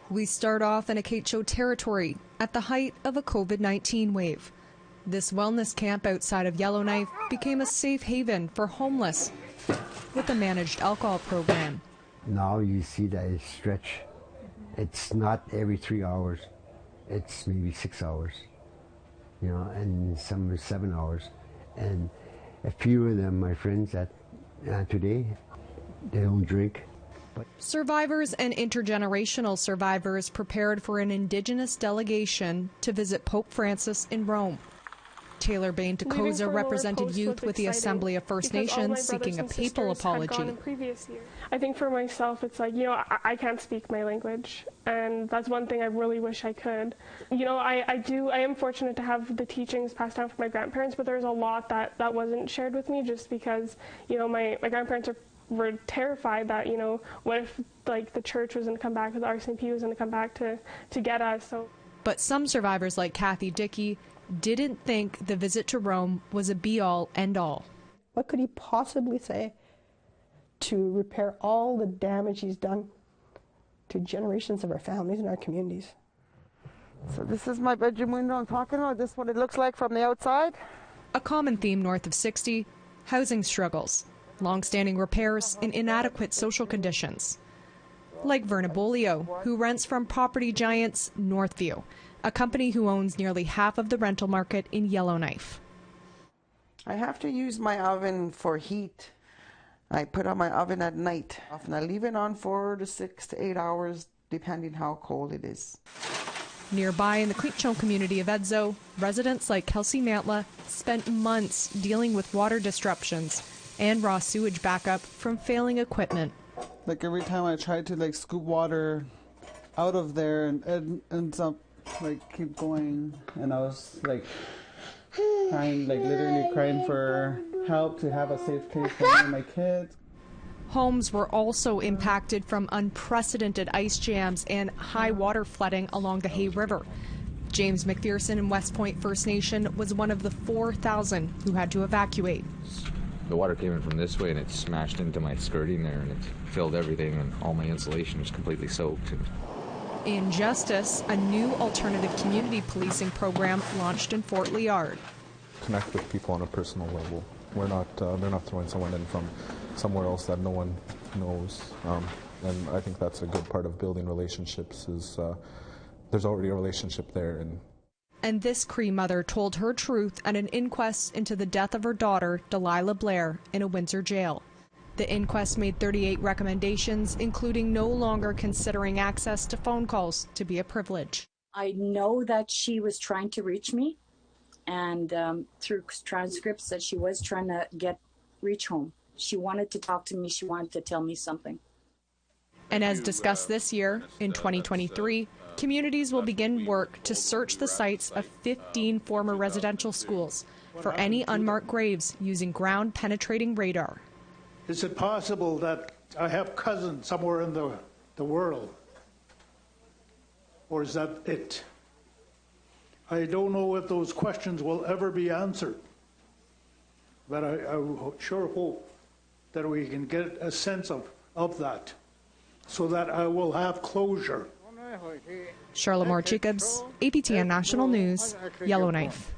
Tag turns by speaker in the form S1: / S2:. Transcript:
S1: We start off in Acacho territory at the height of a COVID-19 wave. This wellness camp outside of Yellowknife became a safe haven for homeless with a managed alcohol program.
S2: Now you see that it's stretched. It's not every 3 hours. It's maybe 6 hours, you know, and some are 7 hours. And a few of them, my friends, that today, they don't drink.
S1: Survivors and intergenerational survivors prepared for an Indigenous delegation to visit Pope Francis in Rome. Taylor Bain Takosa represented youth with the Assembly of First Nations seeking a papal apology.
S3: I think for myself, it's like, you know, I can't speak my language, and that's one thing I really wish I could. You know, I am fortunate to have the teachings passed down from my grandparents, but there's a lot that wasn't shared with me just because, you know, my grandparents were terrified that, you know, what if, like, the church was going to come back, the RCMP was going to come back to get us. So.
S1: But some survivors like Kathy Dickey didn't think the visit to Rome was a be-all, end-all.
S4: What could he possibly say to repair all the damage he's done to generations of our families and our communities?
S5: So this is my bedroom window I'm talking about. This is what it looks like from the outside.
S1: A common theme north of 60, housing struggles, long-standing repairs, and inadequate social conditions. Like Verna Bolio, who rents from property giants Northview, a company who owns nearly half of the rental market in Yellowknife.
S5: I have to use my oven for heat. I put on my oven at night, and I leave it on 4 to 6 to 8 hours, depending how cold it is.
S1: Nearby in the Quinchon community of Edzo, residents like Kelsey Mantla spent months dealing with water disruptions and raw sewage backup from failing equipment.
S6: Like every time I tried to scoop water out of there, and it ends up keep going, and I was crying, literally crying for help to have a safe place for me and my kids.
S1: Homes were also impacted from unprecedented ice jams and high water flooding along the Hay River. James McPherson in West Point First Nation was one of the 4,000 who had to evacuate.
S7: The water came in from this way and it smashed into my skirting there and it filled everything, and all my insulation was completely soaked.
S1: In Justice, a new alternative community policing program launched in Fort Liard.
S8: Connect with people on a personal level. They're not throwing someone in from somewhere else that no one knows. And I think that's a good part of building relationships is there's already a relationship there.
S1: And this Cree mother told her truth at an inquest into the death of her daughter, Delilah Blair, in a Windsor jail. The inquest made 38 recommendations, including no longer considering access to phone calls to be a privilege.
S9: I know that she was trying to reach me, and through transcripts that she was trying to reach home. She wanted to talk to me. She wanted to tell me something.
S1: And as discussed this year, in 2023, communities will begin work to search the sites of 15 former residential schools for any unmarked graves using ground-penetrating radar.
S10: Is it possible that I have cousins somewhere in the world? Or is that it? I don't know if those questions will ever be answered, but I sure hope that we can get a sense of that so that I will have closure.
S1: Charlotte Morritt-Jacobs, APTN National News, Yellowknife.